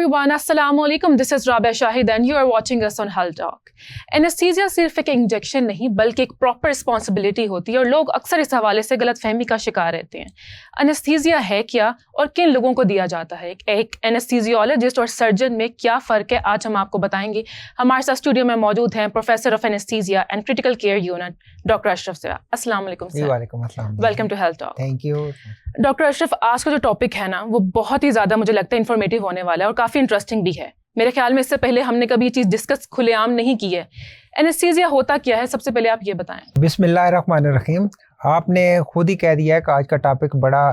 everyone, Assalamu alaikum. This is Rabia Shahid and you are watching us on Health Talk. Anaesthesia सिर्फ एक injection नहीं बल्कि एक proper responsibility होती है और लोग अक्सर इस हवाले से गलतफहमी का शिकार रहते हैं। एनेस्थीसिया है क्या और किन लोगों को दिया जाता है? एक एनेस्थीसियोलॉजिस्ट और सर्जन में क्या फ़र्क है, आज हम आपको बताएंगे। हमारे साथ स्टूडियो में मौजूद हैं professor of anaesthesia and critical care unit doctor Ashraf Sira. अस्सलाम वालेकुम सर। वालेकुम अस्सलाम। Welcome to health talk. Thank you doctor Ashraf, आज का जो टॉपिक है ना वो बहुत ही ज़्यादा मुझे लगता है इन्फॉर्मेटिव होने वाला है और काफ़ी इंटरेस्टिंग भी है। मेरे ख्याल में इससे पहले हमने कभी ये चीज़ डिस्कस खुलेआम नहीं की है। एनेस्थीसिया होता क्या है, सबसे पहले आप ये बताएं। बिस्मिल्लाहिर्रहमानिर्रहीम। आपने खुद ही कह दिया है कि आज का टॉपिक बड़ा,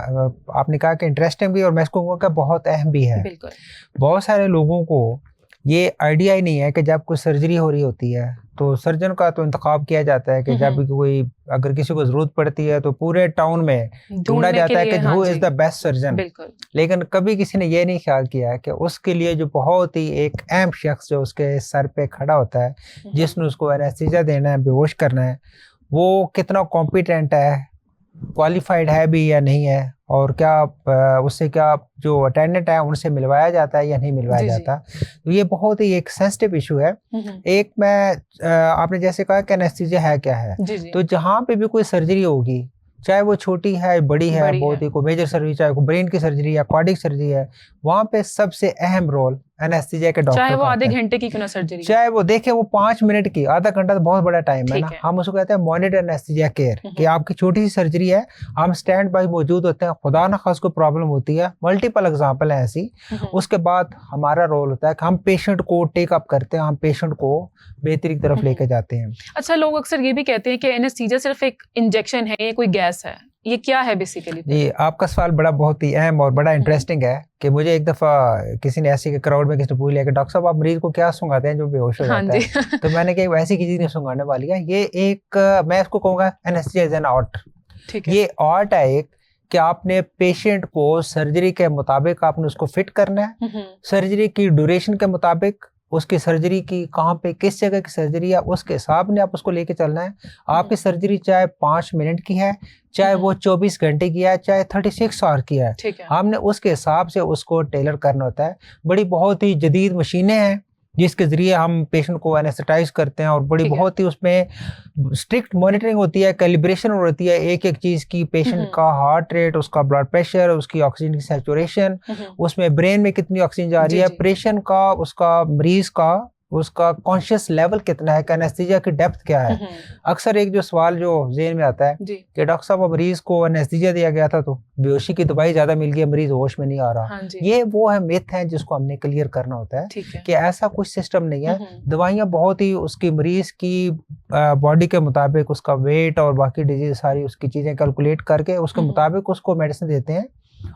आपने कहा कि इंटरेस्टिंग भी और मैं इसको कहूँगा कि बहुत अहम भी है। बिल्कुल। बहुत सारे लोगों को ये आइडिया ही नहीं है कि जब कोई सर्जरी हो रही होती है तो सर्जन का तो इंतखाब किया जाता है कि जब कोई अगर किसी को ज़रूरत पड़ती है तो पूरे टाउन में ढूंढा जाता है कि who is the best surgeon. लेकिन कभी किसी ने ये नहीं ख्याल किया कि उसके लिए जो बहुत ही एक अहम शख्स जो उसके सर पे खड़ा होता है, जिसने उसको एनेस्थीसिया देना है, बेहोश करना है, वो कितना कॉम्पिटेंट है, क्वालिफाइड है भी या नहीं है, और क्या उससे क्या जो अटेंडेंट है उनसे मिलवाया जाता है या नहीं मिलवाया जाता। तो ये बहुत ही एक सेंसिटिव इशू है। एक मैं आपने जैसे कहा कि एनेस्थीसिया है क्या है, तो जहाँ पे भी कोई सर्जरी होगी, चाहे वो छोटी है बड़ी है, बहुत ही कोई मेजर सर्जरी, चाहे कोई ब्रेन की सर्जरी या कार्डियक सर्जरी है, वहाँ पे सबसे अहम रोल एनेस्थीसिया के डॉक्टर, चाहे वो आधे घंटे की क्यों ना सर्जरी, चाहे वो देखे वो 5 मिनट की, आधा घंटा तो बहुत बड़ा टाइम है ना। हम उसको कहते हैं मॉनिटर एनेस्थीसिया केयर, कि आपकी छोटी सी सर्जरी है, हम स्टैंड बाय मौजूद होते हैं, खुदा ना खास कोई प्रॉब्लम होती है, मल्टीपल एग्जांपल है ऐसी। उसके बाद हमारा रोल होता है कि हम पेशेंट को टेक अप करते हैं, हम पेशेंट को बेहतरी की तरफ लेके जाते हैं। अच्छा, लोग अक्सर ये भी कहते हैं कि एनेस्थीसिया सिर्फ एक इंजेक्शन है, ये कोई गैस है, ये क्या है बेसिकली? जी, आपका सवाल बहुत ही अहम और बड़ा इंटरेस्टिंग है कि मुझे एक दफ़ा किसी ने ऐसी क्राउड में किसी ने पूछ लिया कि डॉक्टर साहब आप मरीज को क्या सुंघाते हैं जो बेहोश हो जाता है? तो मैंने कहा ऐसी किसी नहीं सुंघाने वाली है, ये एक मैं इसको कहूँगा एनेस्थीसिया इज एन आर्ट। ये आर्ट है एक कि आपने पेशेंट को सर्जरी के मुताबिक आपने उसको फिट करना है, सर्जरी की ड्यूरेशन के मुताबिक, उसकी सर्जरी की कहाँ पे किस जगह की सर्जरी है उसके हिसाब ने आप उसको लेके चलना है। आपकी सर्जरी चाहे 5 मिनट की है, चाहे वो 24 घंटे की है, चाहे 36 आवर की है, हमने उसके हिसाब से उसको टेलर करना होता है। बड़ी बहुत ही जदीद मशीनें हैं जिसके ज़रिए हम पेशेंट को एनेस्थेटाइज करते हैं और बड़ी बहुत ही उसमें स्ट्रिक्ट मॉनिटरिंग होती है, कैलिब्रेशन होती है एक एक चीज़ की, पेशेंट का हार्ट रेट, उसका ब्लड प्रेशर, उसकी ऑक्सीजन की सैचुरेशन, उसमें ब्रेन में कितनी ऑक्सीजन जा रही है, प्रेशर का, उसका मरीज़ का उसका कॉन्शियस लेवल कितना है, एनेस्थीसिया की डेप्थ क्या है। अक्सर एक जो सवाल जो ज़हन में आता है कि डॉक्टर साहब मरीज को एनेस्थीसिया दिया गया था तो बेहोशी की दवाई ज़्यादा मिल गई, मरीज होश में नहीं आ रहा। ये वो है मिथ है जिसको हमने क्लियर करना होता है कि ऐसा कुछ सिस्टम नहीं है। दवाइयाँ बहुत ही उसकी मरीज की बॉडी के मुताबिक, उसका वेट और बाकी डिजीज सारी उसकी चीज़ें कैलकुलेट करके उसके मुताबिक उसको मेडिसिन देते हैं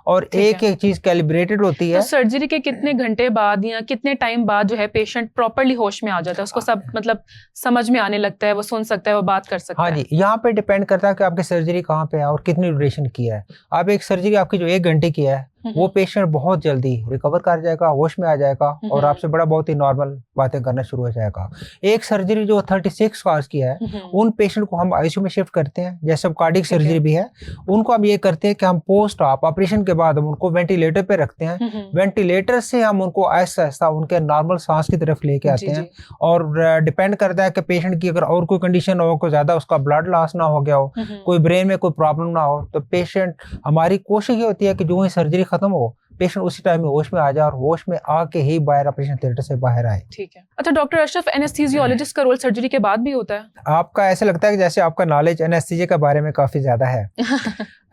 और एक एक चीज कैलिब्रेटेड होती है। तो सर्जरी के कितने घंटे बाद या कितने टाइम बाद जो है पेशेंट प्रॉपर्ली होश में आ जाता है, उसको सब मतलब समझ में आने लगता है, वो सुन सकता है, वो बात कर सकता है? हाँ जी, यहाँ पे डिपेंड करता है कि आपकी सर्जरी कहाँ पे है और कितनी ड्यूरेशन की है। अब एक सर्जरी आपकी जो 1 घंटे की है वो पेशेंट बहुत जल्दी रिकवर कर जाएगा, होश में आ जाएगा और आपसे बहुत ही नॉर्मल बातें करना शुरू हो जाएगा। एक सर्जरी जो 36 आवर्स की है उन पेशेंट को हम आईसीयू में शिफ्ट करते हैं, जैसे अब कार्डियक सर्जरी भी है, उनको हम ये करते हैं कि हम पोस्ट ऑप ऑपरेशन के बाद हम उनको वेंटिलेटर पे रखते हैं, वेंटिलेटर से हम उनको आहिस्ता आहिस्ता उनके नॉर्मल सांस की तरफ लेके आते हैं। और डिपेंड करता है कि पेशेंट की अगर और कोई कंडीशन हो, कोई ज्यादा उसका ब्लड लॉस ना हो गया हो, कोई ब्रेन में कोई प्रॉब्लम ना हो, तो पेशेंट, हमारी कोशिश ये होती है कि जो ही सर्जरी खत्म हो पेशेंट उसी टाइम में होश में आ जाए और होश में आके ही बाहर ऑपरेशन थिएटर से बाहर आए। ठीक है। अच्छा डॉक्टर अशरफ, एनेस्थीसियोलॉजिस्ट का रोल सर्जरी के बाद भी होता है? आपका ऐसा लगता है कि जैसे आपका नॉलेज एनेस्थीसिया के बारे में काफी ज्यादा है।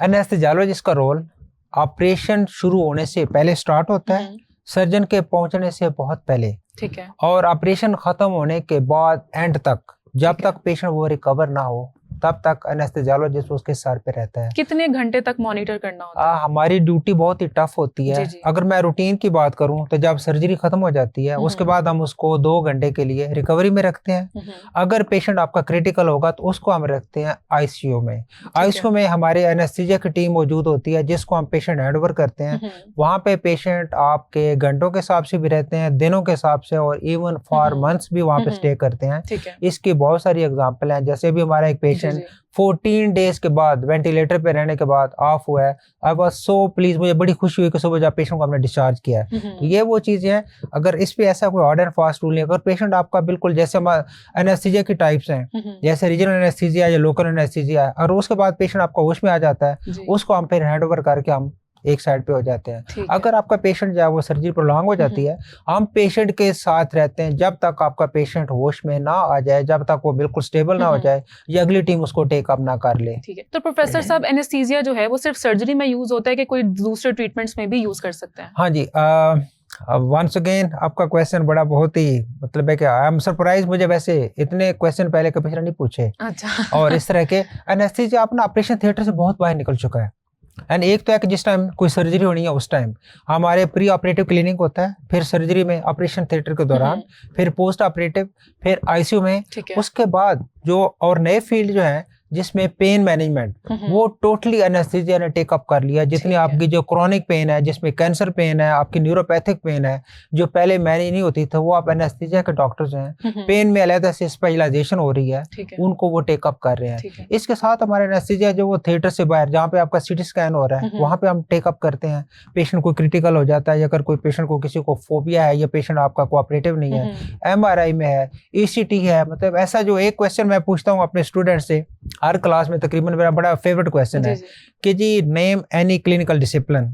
एनेस्थीसियोलॉजिस्ट का रोल ऑपरेशन शुरू होने से पहले स्टार्ट होता है, सर्जन के पहुंचने से बहुत पहले, ठीक है, और ऑपरेशन खत्म होने के बाद एंड तक, जब तक पेशेंट वो रिकवर ना हो तब तक एनेस्थीसियोलॉजिस्ट उसके सर पे रहता है। कितने घंटे तक मॉनिटर करना होता है? हमारी ड्यूटी बहुत ही टफ होती है। अगर मैं रूटीन की बात करूं तो जब सर्जरी खत्म हो जाती है उसके बाद हम उसको 2 घंटे के लिए रिकवरी में रखते हैं। अगर पेशेंट आपका क्रिटिकल होगा तो उसको हम रखते हैं आईसीयू में। आईसीयू में हमारे एनेस्थीसिया की टीम मौजूद होती है जिसको हम पेशेंट हैंड ओवर करते हैं। वहाँ पे पेशेंट आपके घंटों के हिसाब से भी रहते हैं, दिनों के हिसाब से, और इवन फॉर मंथ्स भी वहाँ पे स्टे करते हैं। इसकी बहुत सारी एग्जाम्पल हैं। जैसे भी हमारा एक पेशेंट पेशेंट 14 डेज के बाद वेंटिलेटर पे रहने के बाद ऑफ हुआ है। आई वाज सो प्लीज, मुझे बड़ी खुशी हुई कि सुबह जब पेशेंट को हमने डिस्चार्ज किया है। तो ये वो चीज़ें हैं, अगर इस पे ऐसा कोई हार्ड एंड फास्ट रूल नहीं, अगर पेशेंट आपका बिल्कुल जैसे एनेस्थीसिया की टाइप्स हैं, जैसे रीजनल एनेस्थीसिया या लोकल एनेस्थीसिया है, और उसके बाद पेशेंट आपका होश में आ जाता है, उसको हम फिर हैंड ओवर करके हम एक साइड पे हो जाते हैं। अगर आपका पेशेंट जो है वो सर्जरी प्रोलॉन्ग हो जाती है, हम पेशेंट के साथ रहते हैं जब तक आपका पेशेंट होश में ना आ जाए, जब तक वो बिल्कुल स्टेबल ना हो जाए, या अगली टीम उसको टेक अप ना कर ले। ठीक है। तो प्रोफेसर साहब, एनेस्थीसिया जो है वो सिर्फ सर्जरी में यूज होता है कि कोई दूसरे ट्रीटमेंट्स में भी यूज कर सकते हैं? हाँ जी, वंस अगेन आपका क्वेश्चन बड़ा बहुत ही मतलब है कि आई एम सरप्राइज, मुझे वैसे इतने क्वेश्चन पहले कभी नहीं पूछे। अच्छा। और इस तरह के एनेस्थीसिया अपना ऑपरेशन थिएटर से बहुत बाहर निकल चुका है। एंड एक तो है कि जिस टाइम कोई सर्जरी होनी है उस टाइम हमारे प्री ऑपरेटिव क्लिनिक होता है, फिर सर्जरी में ऑपरेशन थिएटर के दौरान, फिर पोस्ट ऑपरेटिव, फिर आईसीयू में, उसके बाद जो और नए फील्ड जो है जिसमें पेन मैनेजमेंट, वो टोटली एनेस्थीसिया ने टेक अप कर लिया। जितनी आपकी जो क्रॉनिक पेन है, जिसमें कैंसर पेन है, आपकी न्यूरोपैथिक पेन है, जो पहले मैनेज नहीं होती थी, वो आप एनेस्थीसिया के डॉक्टर्स हैं, पेन में अलग से स्पेशलाइजेशन हो रही है, उनको वो टेक अप कर रहे हैं। इसके साथ हमारे एनेस्थीसिया जो वो थिएटर से बाहर, जहाँ पे आपका सीटी स्कैन हो रहा है, वहाँ पे हम टेक अप करते हैं। पेशेंट को क्रिटिकल हो जाता है, या अगर कोई पेशेंट को किसी को फोबिया है, या पेशेंट आपका कोऑपरेटिव नहीं है, MRI में है, ECT है, मतलब ऐसा जो एक क्वेश्चन मैं पूछता हूँ अपने स्टूडेंट से हर क्लास में, तकरीबन मेरा बड़ा फेवरेट क्वेश्चन है कि जी नेम एनी क्लिनिकल डिसिप्लिन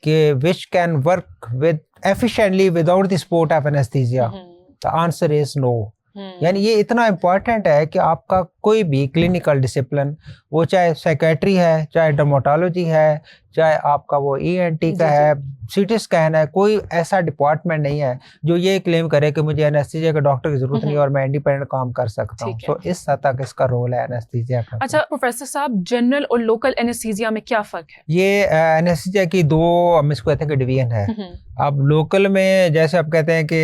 कि which can work with efficiently without the support of anaesthesia. The answer is no. यानी ये इतना इम्पोर्टेंट है कि आपका कोई भी क्लिनिकल डिसिप्लिन, वो चाहे साइकेट्री है, चाहे डर्मेटोलॉजी है, चाहे आपका वो ENT का है, सीटी स्कैन है, कोई ऐसा डिपार्टमेंट नहीं है जो ये क्लेम करे कि मुझे एनेस्थीसिया के डॉक्टर की जरूरत नहीं और मैं इंडिपेंडेंट काम कर सकता हूँ। तो इस हद तक इसका रोल है एनेस्थीसिया का। अच्छा प्रोफेसर साहब, जनरल और लोकल एनेस्थीसिया में क्या फर्क है? ये एनेस्थीसिया की दो हम इसको कहते हैं कि डिवीजन है। अब लोकल में जैसे आप कहते हैं कि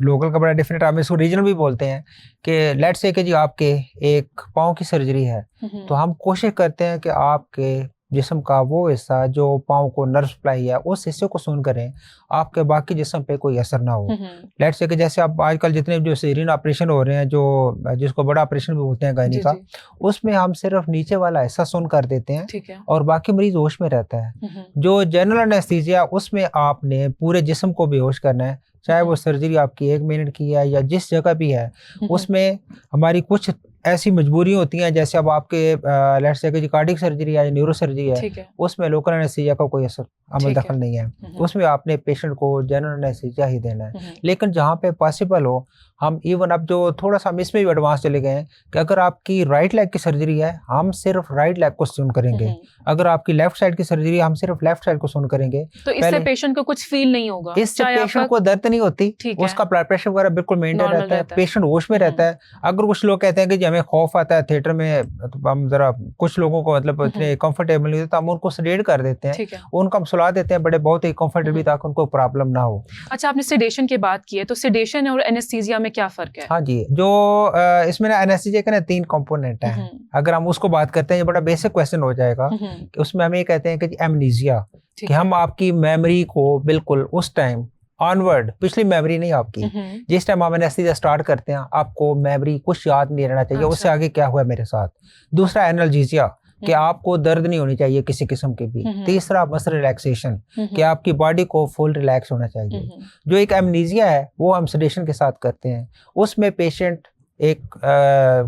लोकल का बड़ा डिफरेंट, हम इसको रीजनल भी बोलते हैं कि लेट्स से कि जी आपके एक पाँव की सर्जरी है, तो हम कोशिश करते हैं कि आपके जिस्म का वो हिस्सा जो पाँव को नर्व सप्लाई है उस हिस्से को सुन करें, आपके बाकी जिस्म पे कोई असर ना हो। लेट्स से कि जैसे आप आजकल जितने जो सीरियन ऑपरेशन हो रहे हैं, जो जिसको बड़ा ऑपरेशन भी बोलते हैं गायनी का, उसमें हम सिर्फ नीचे वाला हिस्सा सुन कर देते हैं और बाकी मरीज होश में रहता है। जो जनरल एनेस्थीसिया, उसमें आपने पूरे जिस्म को बेहोश करना है, चाहे वो सर्जरी आपकी 1 मिनट की है या जिस जगह भी है। उसमें हमारी कुछ ऐसी मजबूरी होती हैं, जैसे अब आपके लेट्स से कि कार्डियक सर्जरी है या न्यूरो सर्जरी है, उसमें लोकल एनेस्थीसिया का कोई असर अमल दखल नहीं है, उसमें आपने पेशेंट को जनरल एनेस्थीसिया ही देना है। लेकिन जहाँ पे पॉसिबल हो, हम इवन अब जो थोड़ा सा हम इसमें भी एडवांस चले गए हैं कि अगर आपकी राइट लेग की सर्जरी है, हम सिर्फ राइट लेग को सुन करेंगे। अगर आपकी लेफ्ट साइड की सर्जरी है, हम सिर्फ लेफ्ट साइड को सुन करेंगे। तो इससे पेशेंट को कुछ फील नहीं होगा, इससे पेशेंट को दर्द नहीं होती, उसका ब्लड प्रेशर वगैरह बिल्कुल मेंटेन रहता है, पेशेंट होश में रहता है। अगर कुछ लोग कहते हैं कि जी हमें खौफ आता है थिएटर में, तो हम जरा कुछ लोगों को मतलब इतने कंफर्टेबल नहीं होता, हम उनको सेडेट कर देते हैं, उनको हम सुला देते हैं बड़े बहुत ही कंफर्टेबली, ताकि उनको प्रॉब्लम ना हो। अच्छा, आपने सेडेशन की बात की है, तो सेडेशन और एनेस्थीसिया में क्या फर्क है? हाँ जी, जो इसमें ना एनेस्थीसिया के ना 3 कंपोनेंट है। अगर हम उसको बात करते हैं, ये बड़ा बेसिक क्वेश्चन हो जाएगा कि उसमें हम ये कहते हैं कि एमनीजिया, कि हम आपकी मेमोरी को बिल्कुल उस टाइम ऑनवर्ड, पिछली मेमोरी नहीं आपकी, जिस टाइम हम एनेस्थीसिया स्टार्ट करते हैं आपको मेमोरी कुछ याद नहीं रहना चाहिए, उससे आगे क्या हुआ मेरे साथ। दूसरा एनाल्जेसिया, कि आपको दर्द नहीं होनी चाहिए किसी किस्म की भी। तीसरा मसल रिलैक्सेशन, कि आपकी बॉडी को फुल रिलैक्स होना चाहिए। जो एक एमनीजिया है वो हम सेडेशन के साथ करते हैं, उसमें पेशेंट एक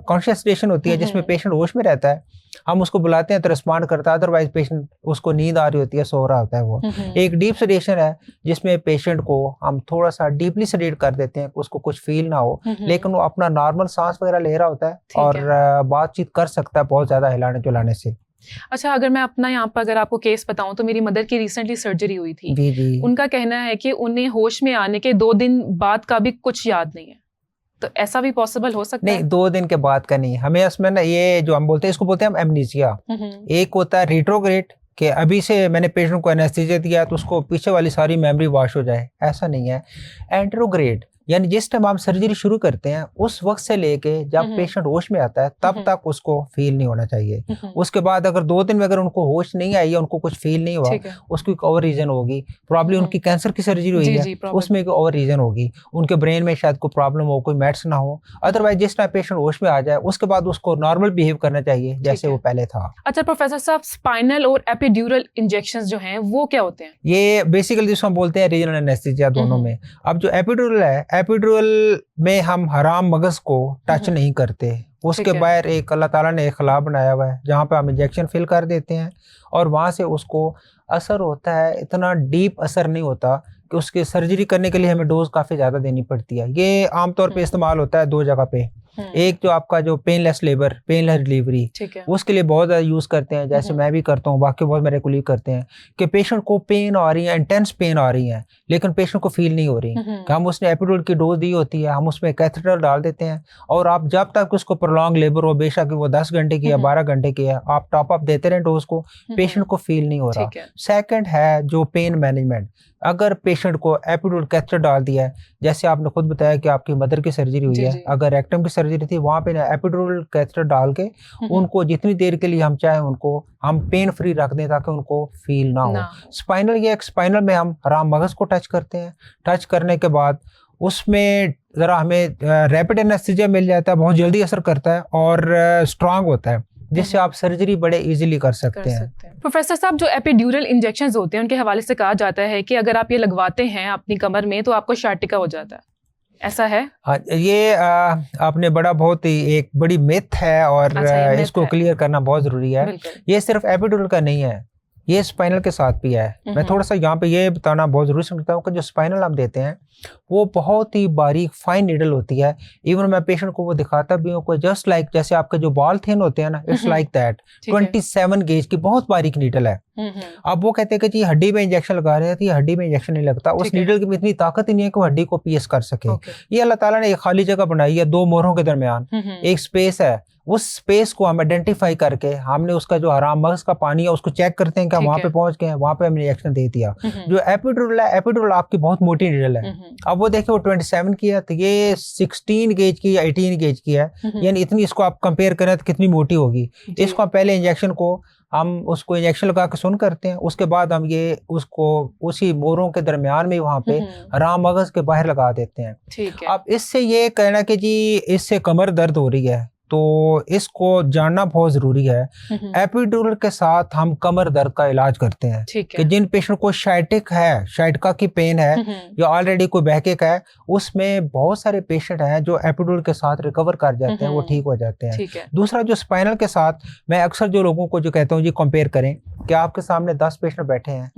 कॉन्शियस सेडेशन होती है जिसमें पेशेंट होश में रहता है, हम उसको बुलाते हैं तो रिस्पॉन्ड करता है, अदरवाइज पेशेंट उसको नींद आ रही होती है, सो रहा होता है वो। एक डीप सेडेशन है जिसमें पेशेंट को हम थोड़ा सा डीपली सेडेट कर देते हैं, उसको कुछ फील ना हो, लेकिन वो अपना नॉर्मल सांस वगैरह ले रहा होता है और बातचीत कर सकता है बहुत ज्यादा हिलाने चलाने से। अच्छा, अगर मैं अपना यहाँ पर अगर आपको केस बताऊं, तो मेरी मदर की रिसेंटली सर्जरी हुई थी। जी। उनका कहना है कि उन्हें होश में आने के 2 दिन बाद का भी कुछ याद नहीं है, तो ऐसा भी पॉसिबल हो सकता है? नहीं, 2 दिन के बाद का नहीं, हमें उसमें ना ये जो हम बोलते हैं, इसको बोलते हैं हम एमनीसिया। एक होता है रिट्रोग्रेड, कि अभी से मैंने पेशेंट को एनेस्थीसिया दिया तो उसको पीछे वाली सारी मेमोरी वॉश हो जाए, ऐसा नहीं है। एंट्रोग्रेड, यानी जिस टाइम आप सर्जरी शुरू करते हैं उस वक्त से लेके जब पेशेंट होश में आता है तब तक उसको फील नहीं होना चाहिए। उसके बाद अगर 2 दिन में अगर उनको होश नहीं आई या उनको कुछ फील नहीं हुआ, उसकी एक और रीजन होगी, प्रॉब्लम उनकी कैंसर की सर्जरी हुई है उसमें एक और रीजन होगी, उनके ब्रेन में शायद कोई प्रॉब्लम हो, कोई मैट्स ना हो। अदरवाइज जिस टाइम पेशेंट होश में आ जाए उसके बाद उसको नॉर्मल बिहेव करना चाहिए जैसे वो पहले था। अच्छा प्रोफेसर साहब, स्पाइनल और एपिड्यूरल इंजेक्शंस जो हैं वो क्या होते हैं? ये बेसिकली जिसको हम बोलते हैं रीजनल एनेस्थीसिया दोनों में। अब जो एपिड्यूरल है, एपिड्यूरल में हम हराम मगज को टच नहीं करते, उसके बाहर एक अल्लाह ताला ने एक खला बनाया हुआ है जहाँ पे हम इंजेक्शन फिल कर देते हैं और वहाँ से उसको असर होता है, इतना डीप असर नहीं होता कि उसकी सर्जरी करने के लिए हमें डोज काफ़ी ज़्यादा देनी पड़ती है। ये आमतौर पे इस्तेमाल होता है 2 जगह पे। एक जो आपका जो पेनलेस लेबर, पेनलेस डिलीवरी, उसके लिए बहुत ज़्यादा यूज़ करते हैं, जैसे मैं भी करता हूँ, बाकी बहुत मेरे कोलीग करते हैं कि पेशेंट को पेन आ रही है, इंटेंस पेन आ रही है लेकिन पेशेंट को फील नहीं हो रही, कि हम उसने एपिड्यूरल की डोज दी होती है, हम उसमें कैथेटर डाल देते हैं और आप जब तक उसको प्रोलॉन्ग लेबर हो, बेशक वो 10 घंटे की है 12 घंटे की है, आप टॉप अप देते रहें डोज को, पेशेंट को फील नहीं हो रहा। सेकेंड है जो पेन मैनेजमेंट। अगर पेशेंट को एपिड्यूरल कैथेटर डाल दिया है, जैसे आपने खुद बताया कि आपकी मदर की सर्जरी हुई है, अगर रेक्टम की सर्जरी थी वहाँ पे ना एपिड्यूरल कैथेटर डाल के उनको जितनी देर के लिए हम चाहें उनको हम पेन फ्री रख दें ताकि उनको फील ना हो। स्पाइनल, ये स्पाइनल में हम हराम मगज को टच करते हैं, टच करने के बाद उसमें ज़रा हमें रैपिड एनेस्थीसिया मिल जाता है, बहुत जल्दी असर करता है और स्ट्रांग होता है जिससे आप सर्जरी बड़े इजीली कर सकते हैं। प्रोफेसर साहब, जो एपिड्यूरल इंजेक्शंस होते हैं उनके हवाले से कहा जाता है कि अगर आप ये लगवाते हैं अपनी कमर में तो आपको शार्टिका हो जाता है, ऐसा है? हाँ, ये आपने बहुत ही एक बड़ी मिथ है और इसको क्लियर करना बहुत जरूरी है। ये सिर्फ एपिड्यूरल का नहीं है, ये स्पाइनल के साथ भी है। मैं थोड़ा सा यहाँ पे ये बताना बहुत जरूरी समझता हूँ कि जो स्पाइनल आप देते हैं वो बहुत ही बारीक फाइन नीडल होती है। इवन मैं पेशेंट को वो दिखाता भी हूँ, कोई जस्ट लाइक जैसे आपके जो बॉल थिन होते हैं ना, इट्स लाइक दैट 27 गेज की बहुत बारीक नीडल है। अब वो कहते हैं कि जी हड्डी में इंजेक्शन लगा रहे हैं, तो ये हड्डी में इंजेक्शन नहीं लगता, उस नीडल की इतनी ताकत ही नहीं है कि वो हड्डी को पीस कर सके। ये अल्लाह ताला ने एक खाली जगह बनाई है 2 मोहरों के दरमियान, एक स्पेस है, उस स्पेस को हम आइडेंटिफाई करके हमने उसका जो हराम मगज का पानी है उसको चेक करते हैं कि वहां पे पहुंच गए हैं, वहां पे हमने इंजेक्शन दे दिया। जो एपिड्यूरल है, एपिड्यूरल आपकी बहुत मोटी नीडल है। अब वो देखिए वो 27 की है, तो ये 16 गेज की या 18 गेज की है, यानी इतनी इसको आप कंपेयर करें तो कितनी मोटी होगी। इसको हम पहले इंजेक्शन को हम उसको इंजेक्शन लगा के सुन करते हैं, उसके बाद हम ये उसको उसी मोरों के दरमियान में वहाँ पे हराम मगज के बाहर लगा देते हैं। अब इससे ये कहना कि जी इससे कमर दर्द हो रही है, तो इसको जानना बहुत जरूरी है। एपिड्यूरल के साथ हम कमर दर्द का इलाज करते हैं कि जिन पेशेंट को शाइटिक है, शाइटिका की पेन है या ऑलरेडी कोई बैकेक है, उसमें बहुत सारे पेशेंट हैं जो एपिड्यूरल के साथ रिकवर कर जाते हैं, वो ठीक हो जाते हैं। दूसरा जो स्पाइनल के साथ मैं अक्सर जो लोगों को जो कहता हूँ जी कंपेयर करें कि आपके सामने 10 पेशेंट बैठे हैं,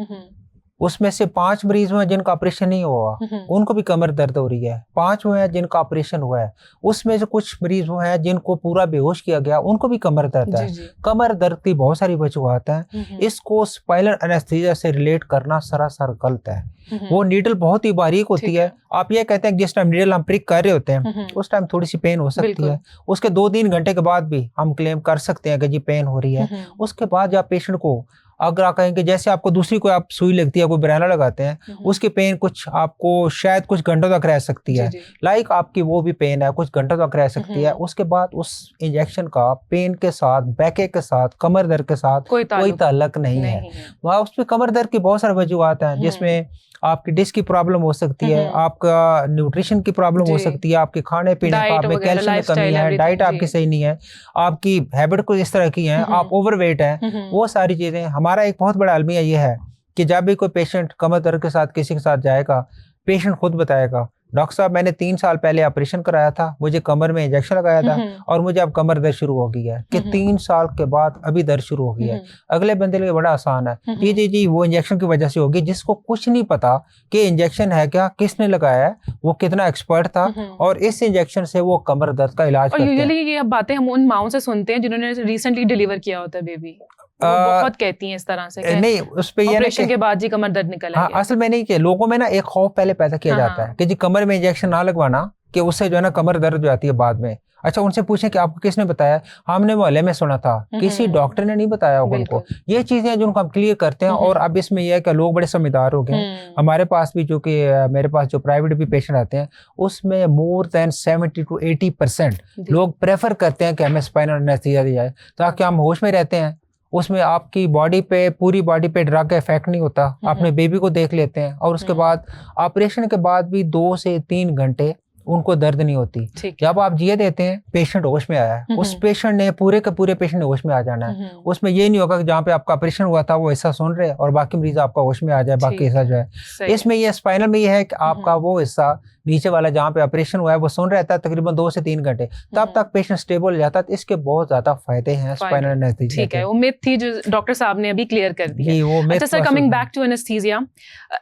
उसमें से 5 मरीज हुए हैं जिनका ऑपरेशन नहीं हुआ, उनको भी कमर दर्द हो रही है। 5 हुए हैं जिनका ऑपरेशन हुआ है, उसमें से कुछ मरीज हुए हैं जिनको पूरा बेहोश किया गया, उनको भी कमर दर्द है। कमर दर्द की बहुत सारी वजूहात हैं। इसको स्पाइनल एनेस्थीसिया से रिलेट करना सरासर गलत है। वो नीडल बहुत ही बारीक होती है। आप ये कहते हैं कि जिस टाइम नीडल हम प्रिक कर रहे होते हैं उस टाइम थोड़ी सी पेन हो सकती है, उसके 2-3 घंटे के बाद भी हम क्लेम कर सकते हैं कि जी पेन हो रही है। उसके बाद जब पेशेंट को अगर आप कहेंगे जैसे आपको दूसरी कोई आप सुई लगती है, कोई ब्रैना लगाते हैं, उसकी पेन कुछ आपको शायद कुछ घंटों तक रह सकती है, लाइक आपकी वो भी पेन है कुछ घंटों तक रह सकती है। उसके बाद उस इंजेक्शन का पेन के साथ, बैके के साथ, कमर दर्द के साथ कोई ताल्लुक नहीं है। वहाँ उसमें कमर दर्द की बहुत सारी वजूहात हैं, जिसमें आपकी डिस्क की प्रॉब्लम हो सकती है, आपका न्यूट्रिशन की प्रॉब्लम हो सकती है, आपके खाने पीने का, आप में कैल्शियम की कमी है, डाइट आपकी सही नहीं है, आपकी हैबिट कुछ इस तरह की है, आप ओवरवेट हैं, वो सारी चीजें। हमारा एक बहुत बड़ा अलमिया ये है कि जब भी कोई पेशेंट कमर दर्द के साथ किसी के साथ जाएगा, पेशेंट खुद बताएगा डॉक्टर साहब मैंने 3 साल पहले ऑपरेशन कराया था, मुझे कमर में इंजेक्शन लगाया था और मुझे अब कमर दर्द शुरू हो गई है, कि 3 साल के बाद अभी दर्द शुरू हो गई है। अगले बंदे के लिए बड़ा आसान है, जी वो इंजेक्शन की वजह से होगी, जिसको कुछ नहीं पता कि इंजेक्शन है क्या, किसने लगाया है, वो कितना एक्सपर्ट था और इस इंजेक्शन से वो कमर दर्द का इलाज करते हैं। यूजुअली ये बातें हम उन माओं से सुनते हैं जिन्होंने रिसेंटली डिलीवर किया होता है बेबी, बहुत कहती हैं इस तरह से नहीं, उस पे ऑपरेशन के बाद जी कमर दर्द निकल आया। हाँ, असल में नहीं कि लोगों में ना एक खौफ पहले पैदा किया जाता है कि जी कमर में इंजेक्शन ना लगवाना कि उससे जो है ना कमर दर्द जो आती है बाद में। अच्छा, उनसे पूछें कि आपको किसने बताया, हमने मोहल्ले में सुना था, किसी डॉक्टर ने नहीं बताया होगा उनको। ये चीजें हैं जिनको हम क्लियर करते हैं। और अब इसमें यह है कि लोग बड़े समझदार हो गए हैं। हमारे पास भी, जो कि मेरे पास जो प्राइवेट भी पेशेंट आते हैं, उसमें मोर देन 70 to 80% लोग प्रेफर करते हैं कि हमें स्पाइनल एनेस्थीसिया दिया जाए ताकि हम होश में रहते हैं। उसमें आपकी बॉडी पे, पूरी बॉडी पे ड्रग का इफेक्ट नहीं होता। अपने बेबी को देख लेते हैं और उसके बाद ऑपरेशन के बाद भी 2 से 3 घंटे उनको दर्द नहीं होती। जब आप जिए देते हैं, पेशेंट होश में आया है, उस पेशेंट ने, पूरे के पूरे पेशेंट ने होश में आ जाना है। उसमें ये नहीं होगा कि जहाँ पे आपका ऑपरेशन हुआ था वो हिस्सा सुन रहे और बाकी मरीज आपका होश में आ जाए, बाकी हिस्सा जो है। इसमें ये स्पाइनल में ये है कि आपका वो हिस्सा नीचे वाला जहाँ पे ऑपरेशन हुआ है वो सुन रहता है तकरीबन 2 से 3 घंटे, तब तक पेशेंट स्टेबल हो जाता है। तो इसके बहुत ज्यादा फायदे हैं स्पाइनल एनेस्थीसिया। ठीक है, वो मिथ थी जो डॉक्टर साहब ने अभी क्लियर कर दी है। अच्छा sir, coming back to anaesthesia,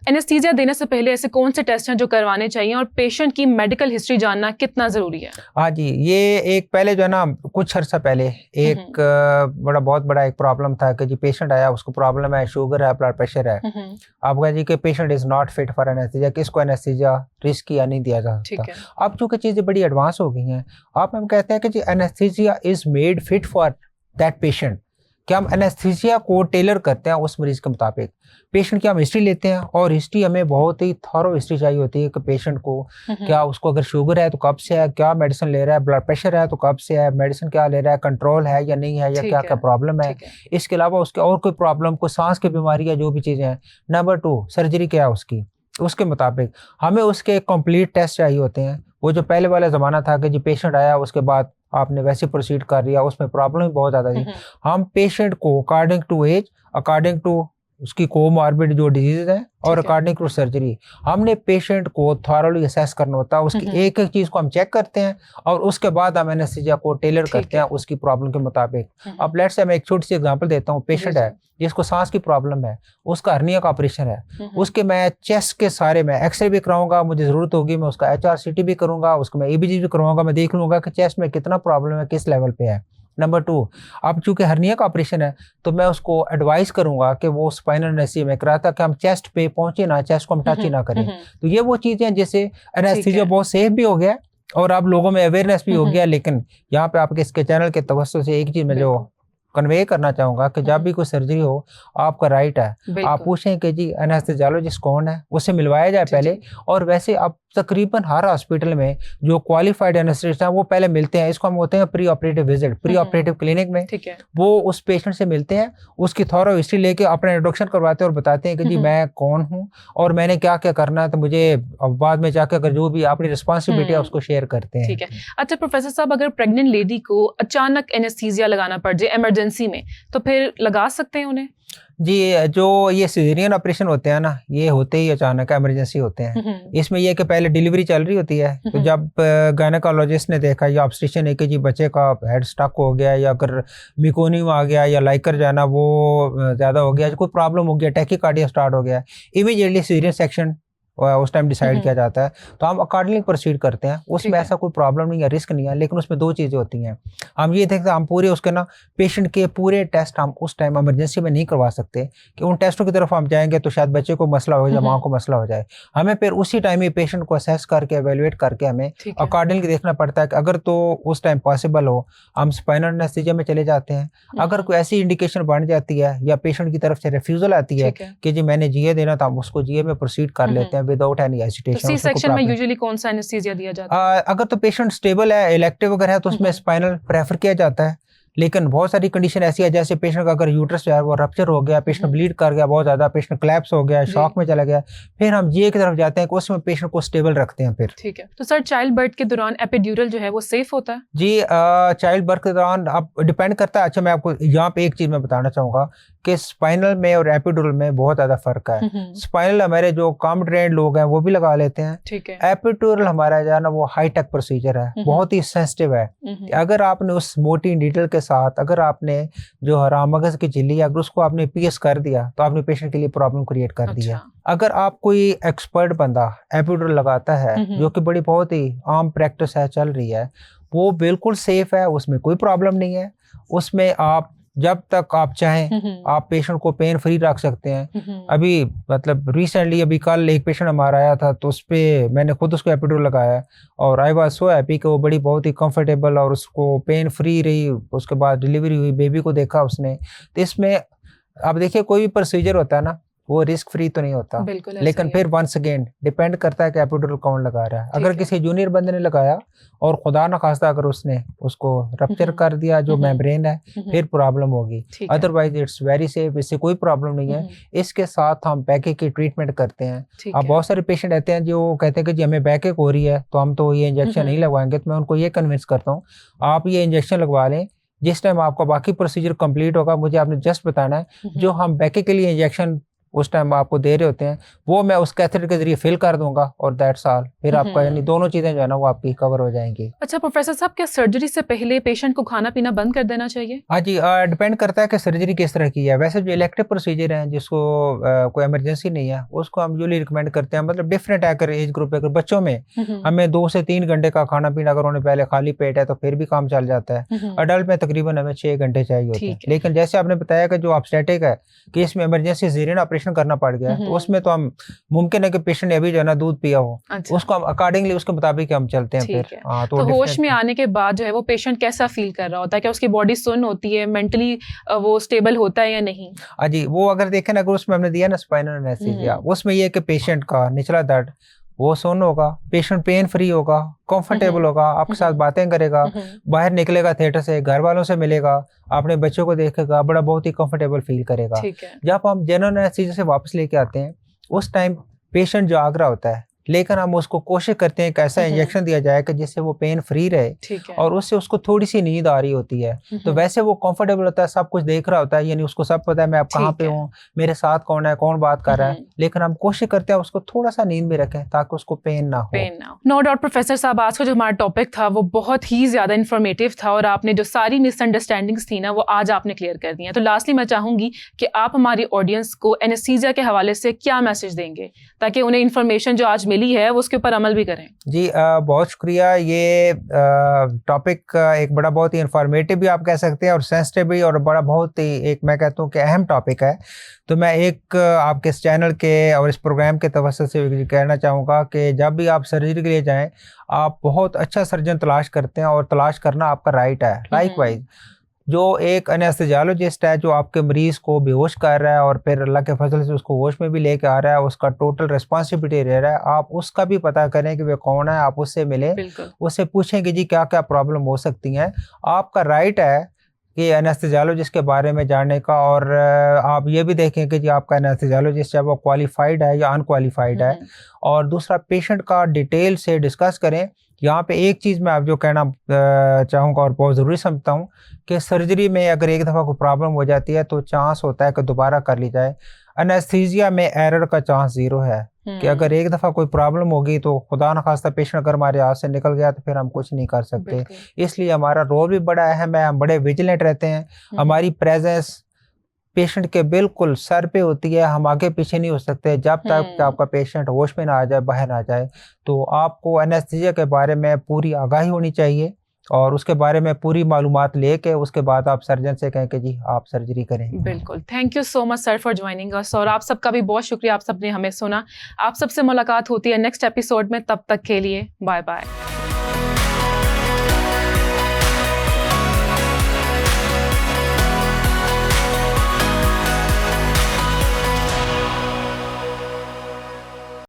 anaesthesia देने से पहले ऐसे कौन से टेस्ट हैं जो करवाने चाहिए और पेशेंट की मेडिकल हिस्ट्री जानना कितना जरूरी है? हाँ जी, ये एक पहले जो है ना, कुछ अर्सा पहले एक बहुत बड़ा एक प्रॉब्लम था कि जी पेशेंट आया, उसको प्रॉब्लम है, शुगर है, ब्लड प्रेशर है। आप कहा जी कि patient is not fit for anaesthesia, किसको एनेस्थीसिया रिस्क या नहीं दिया जा सकता। अब चूंकि चीजें बड़ी एडवांस हो गई हैं, आप हम कहते हैं कि जी anaesthesia is made fit for that patient, कि हम एनेस्थीसिया को टेलर करते हैं उस मरीज के मुताबिक। पेशेंट की हम हिस्ट्री लेते हैं और हिस्ट्री हमें बहुत ही थॉरो हिस्ट्री चाहिए होती है कि पेशेंट को क्या, उसको अगर शुगर है तो कब से है, क्या मेडिसिन ले रहा है, ब्लड प्रेशर है तो कब से है, मेडिसिन क्या ले रहा है, कंट्रोल है या नहीं है, या क्या क्या प्रॉब्लम है। इसके अलावा उसके और कोई प्रॉब्लम, कोई सांस की बीमारी है, जो भी चीजें हैं। नंबर 2, सर्जरी क्या है उसकी, उसके मुताबिक हमें उसके कंप्लीट टेस्ट चाहिए होते हैं। वो जो पहले वाला ज़माना था कि जी पेशेंट आया उसके बाद आपने वैसे प्रोसीड कर दिया, उसमें प्रॉब्लम बहुत ज़्यादा थी। हम पेशेंट को according to age, according to उसकी कोमॉर्बिड जो डिजीज है और अकॉर्डिंग टू सर्जरी, हमने पेशेंट को थॉरली असेस करना होता है। उसकी एक एक चीज को हम चेक करते हैं और उसके बाद हम एनेस्थीसिया को टेलर करते हैं उसकी प्रॉब्लम के मुताबिक। अब लेट्स से मैं एक छोटी सी एग्जांपल देता हूँ। पेशेंट है जिसको सांस की प्रॉब्लम है, उसका हर्निया का ऑपरेशन है, उसके मैं चेस्ट के सारे मैं एक्सरे भी कराऊंगा, मुझे जरूरत होगी मैं उसका HRCT भी करूंगा, उसको मैं EBG भी करवाऊंगा, मैं देख लूंगा कि चेस्ट में कितना प्रॉब्लम है, किस लेवल पे है। नंबर 2, अब चूंकि हर्निया का ऑपरेशन है तो मैं उसको एडवाइस करूंगा कि वो स्पाइनल एनेस्थीसिया में कराता, कि हम चेस्ट पे पहुंचे ना, चेस्ट को हम टच ही ना करें। तो ये वो चीजें हैं जिससे एनेस्थीसिया बहुत सेफ भी हो गया और अब लोगों में अवेयरनेस भी हो गया। लेकिन यहाँ पे आपके इसके चैनल के तवज्जो से एक चीज मैं जो कन्वे करना चाहूंगा कि जब भी कोई सर्जरी हो, आपका राइट है, आप पूछें कि जी एनेस्थीसियोलॉजिस्ट कौन है, उससे मिलवाया जाए पहले। और वैसे अब तकरीबन हर हॉस्पिटल में जो क्वालिफाइड एनेस्थीसिस्ट हैं वो पहले मिलते हैं। इसको हम होते हैं pre operative visit, pre operative clinic में वो उस पेशेंट से मिलते हैं, उसकी थॉरो हिस्ट्री लेके अपना इंट्रोडक्शन करवाते हैं और बताते हैं कि जी मैं कौन हूँ और मैंने क्या क्या करना है, तो मुझे बाद में जाकर अगर जो भी अपनी रिस्पॉन्सिबिलिटी है उसको शेयर करते हैं। ठीक है। अच्छा प्रोफेसर साहब, अगर प्रेग्नेंट लेडी को अचानक एनेस्थीसिया लगाना पड़ जाए इमरजेंसी में, तो फिर लगा सकते हैं उन्हें? जी, जो ये सिजेरियन ऑपरेशन होते हैं ना, ये होते ही अचानक इमरजेंसी होते हैं। इसमें यह कि पहले डिलीवरी चल रही होती है, तो जब गायनेकोलॉजिस्ट ने देखा या ऑब्स्टेट्रिशियन ने कि जी बच्चे का हेड स्टक हो गया या अगर मिकोनियम आ गया या लाइकर जो है ना वो ज़्यादा हो गया, कोई प्रॉब्लम हो गया, टैकीकार्डिया स्टार्ट हो गया, इमीडिएटली सिजेरियन सेक्शन उस टाइम डिसाइड किया जाता है। तो हम अकॉर्डिंगली प्रोसीड करते हैं। उसमें ऐसा कोई प्रॉब्लम नहीं है, रिस्क नहीं है। लेकिन उसमें 2 चीज़ें होती हैं। हम ये देखते हैं, हम पूरे उसके ना पेशेंट के पूरे टेस्ट हम उस टाइम इमरजेंसी में नहीं करवा सकते कि उन टेस्टों की तरफ हम जाएंगे तो शायद बच्चे को मसला हो जाए, माँ को मसला हो जाए। हमें फिर उसी टाइम ही पेशेंट को असेस करके एवेलुएट करके हमें अकॉर्डिंगली देखना पड़ता है कि अगर तो उस टाइम पॉसिबल हो हम स्पाइनल एनेस्थीसिया में चले जाते हैं। अगर कोई ऐसी इंडिकेशन बन जाती है या पेशेंट की तरफ से रिफ्यूजल आती है कि जी मैंने जीए देना, तो हम उसको जीए में प्रोसीड कर लेते हैं विदाउट एनी हेजिटेशन। तो सी सेक्शन में यूजुअली कौन सा एनेस्थीसिया दिया जाता है? अगर तो पेशेंट स्टेबल है, इलेक्टिव अगर है तो उसमें स्पाइनल प्रेफर किया जाता है। लेकिन बहुत सारी कंडीशन ऐसी है जैसे पेशेंट का अगर यूट्रस जो है वो रप्चर हो गया, पेशेंट ब्लीड कर गया बहुत ज्यादा, पेशेंट क्लैप्स हो गया, शॉक में चला गया, फिर हम जीए की तरफ जाते हैं, उसमें पेशेंट को स्टेबल रखते हैं फिर। ठीक है। तो सर चाइल्ड बर्थ के दौरान एपिड्यूरल जो है वो सेफ होता है? जी, चाइल्ड बर्थ के दौरान अब डिपेंड करता है। अच्छा, मैं आपको यहाँ पे एक चीज मैं बताना चाहूंगा कि स्पाइनल में और एपिड्यूरल में बहुत ज्यादा फर्क है। स्पाइनल हमारे जो कम ट्रेंड लोग हैं वो भी लगा लेते हैं। ठीक है। एपिड्यूरल हमारा जो है ना वो हाई टेक प्रोसीजर है, बहुत ही सेंसिटिव है। अगर आपने उस मोटी नीडल के साथ अगर आपने जो हराम मगज की झिल्ली है अगर उसको आपने PS कर दिया तो आपने पेशेंट के लिए प्रॉब्लम क्रिएट कर दी है। अगर आप कोई एक्सपर्ट बंदा एपिड्यूरल लगाता है, जो कि बड़ी बहुत ही आम प्रैक्टिस है, चल रही है, वो बिल्कुल सेफ है, उसमें कोई प्रॉब्लम नहीं है। उसमें आप जब तक आप चाहें आप पेशेंट को पेन फ्री रख सकते हैं। अभी मतलब रिसेंटली अभी कल एक पेशेंट हमारा आया था, तो उस पे मैंने खुद उसको एपिड्यूरल लगाया और आई वाज सो हैप्पी कि वो बड़ी बहुत ही कंफर्टेबल और उसको पेन फ्री रही। उसके बाद डिलीवरी हुई, बेबी को देखा उसने। तो इसमें आप देखिए कोई भी प्रोसीजर होता है ना, वो रिस्क फ्री तो नहीं होता, लेकिन फिर वंस अगेन डिपेंड करता है कि एपिड्यूरल कौन लगा रहा है। अगर किसी जूनियर बंदे ने लगाया और खुदा ना खास्ता अगर उसने उसको रप्चर कर दिया जो मेम्ब्रेन है, फिर प्रॉब्लम होगी। अदरवाइज इट्स वेरी सेफ, इससे कोई प्रॉब्लम नहीं है। इसके साथ हम बैकएक की ट्रीटमेंट करते हैं। अब बहुत सारे पेशेंट रहते हैं जो कहते हैं कि जी हमें बैकएक हो रही है तो हम तो ये इंजेक्शन नहीं लगवाएंगे। तो मैं उनको ये कन्विंस करता हूँ आप ये इंजेक्शन लगवा लें, जिस टाइम आपका बाकी प्रोसीजर कंप्लीट होगा मुझे आपने जस्ट बताना है जो हम बैकएक के लिए इंजेक्शन उस टाइम आपको दे रहे होते हैं वो मैं उस कैथेटर के जरिए फिल कर दूंगा और दैट्स ऑल। फिर आपका यानी दोनों चीजें जो है ना वो आपकी कवर हो जाएंगी। अच्छा प्रोफेसर साहब, क्या सर्जरी से पहले पेशेंट को खाना पीना बंद कर देना चाहिए? हाँ जी, डिपेंड करता है कि सर्जरी किस तरह की है। वैसे जो इलेक्टिव प्रोसीजर है जिसको कोई इमरजेंसी नहीं है उसको हम यूजुअली रिकमेंड करते हैं। मतलब डिफरेंट है, अगर एज ग्रुप अगर बच्चों में हमें 2 से 3 घंटे का खाना पीना अगर उन्हें पहले खाली पेट है तो फिर भी काम चल जाता है। अडल्ट में तकरीबन हमें 6 घंटे चाहिए होते हैं। लेकिन जैसे आपने बताया कि जो ऑब्स्टेटिक है कि इसमें इमरजेंसी सीजरियन ऑपरेशन करना पड़ गया तो उसमें तो हम मुमकिन है कि पेशेंट ने अभी जो है ना दूध पिया हो। अच्छा। उसको हम अकॉर्डिंगली उसके मुताबिक हम चलते हैं फिर। तो होश में आने के बाद जो है वो पेशेंट कैसा फील कर रहा होता है? क्या उसकी बॉडी सुन्न होती है, मेंटली वो स्टेबल होता है या नहीं? जी, वो अगर देखें ना, अगर उसमें हमने दिया ना स्पाइनल एनेस्थीसिया, उसमें ये कि पेशेंट का निचला दर्द वो सुन्न होगा, पेशेंट पेन फ्री होगा, कंफर्टेबल होगा, आपके साथ बातें करेगा, बाहर निकलेगा थिएटर से, घर वालों से मिलेगा, अपने बच्चों को देखेगा, बड़ा बहुत ही कंफर्टेबल फील करेगा। जब हम जनरल एनेस्थीसिया से वापस लेके आते हैं उस टाइम पेशेंट जाग रहा होता है, लेकिन हम उसको कोशिश करते हैं कि ऐसा इंजेक्शन दिया जाए कि जिससे वो पेन फ्री रहे और उससे उसको थोड़ी सी नींद आ रही होती है। तो वैसे वो कंफर्टेबल होता है, सब कुछ देख रहा होता है, यानी उसको सब पता है मैं अब कहाँ पे हूँ, मेरे साथ कौन है, कौन बात कर रहा है। लेकिन हम कोशिश करते हैं उसको थोड़ा सा नींद में रखें ताकि उसको पेन ना हो। नो डाउट प्रोफेसर साहब, आज का जो हमारा टॉपिक था वो बहुत ही ज्यादा इन्फॉर्मेटिव था और आपने जो सारी मिसअंडरस्टैंडिंग्स थी ना वो आज आपने क्लियर कर दी है। तो लास्टली मैं चाहूंगी कि आप हमारी ऑडियंस को एनेस्थीसिया के हवाले से क्या मैसेज देंगे ताकि उन्हें इन्फॉर्मेशन जो आज मिली है वो उसके ऊपर अमल भी करें। जी बहुत शुक्रिया। ये टॉपिक एक बड़ा बहुत ही इंफॉर्मेटिव भी आप कह सकते हैं और सेंसिटिव भी और बड़ा बहुत ही एक मैं कहता हूँ कि अहम टॉपिक है। तो मैं एक आपके इस चैनल के और इस प्रोग्राम के तवज्जुह से कहना चाहूँगा कि जब भी आप सर्जरी के लिए जाएं आप बहुत अच्छा सर्जन तलाश करते हैं और तलाश करना आपका राइट है। लाइकवाइज जो एक एनेस्थेसियोलॉजिस्ट है जो आपके मरीज को बेहोश कर रहा है और फिर अल्लाह के फजल से उसको होश में भी लेके आ रहा है, उसका टोटल रिस्पॉन्सिबिलिटी ले रहा है। आप उसका भी पता करें कि वे कौन है, आप उससे मिले, उससे पूछें कि जी क्या क्या प्रॉब्लम हो सकती हैं। आपका राइट है कि एनेस्थेसियोलॉजिस्ट के बारे में जानने का, और आप ये भी देखें कि जी आपका एनेस्थेसियोलॉजिस्ट है वो क्वालिफाइड है या अनक्वालिफाइड है। और दूसरा पेशेंट का डिटेल से डिस्कस करें। यहाँ पे एक चीज़ मैं आप जो कहना चाहूँगा और बहुत ज़रूरी समझता हूँ कि सर्जरी में अगर एक दफ़ा कोई प्रॉब्लम हो जाती है तो चांस होता है कि दोबारा कर ली जाए। एनेस्थीसिया में एरर का चांस 0 है कि अगर एक दफ़ा कोई प्रॉब्लम होगी तो खुदा न खास्ता पेशेंट अगर हमारे हाथ से निकल गया तो फिर हम कुछ नहीं कर सकते। इसलिए हमारा रोल भी बड़ा अहम है, हम बड़े विजिलेंट रहते हैं। हमारी प्रेजेंस पेशेंट के बिल्कुल सर पे होती है, हम आगे पीछे नहीं हो सकते जब तक कि आपका पेशेंट होश में ना आ जाए, बाहर ना आ जाए। तो आपको एनेस्थीसिया के बारे में पूरी आगाही होनी चाहिए और उसके बारे में पूरी मालूमात लेके उसके बाद आप सर्जन से कहें कि जी आप सर्जरी करें। बिल्कुल, thank you so much sir for joining us और आप सबका भी बहुत शुक्रिया, आप सबने हमें सुना। आप सबसे मुलाकात होती है नेक्स्ट एपिसोड में, तब तक के लिए बाय बाय।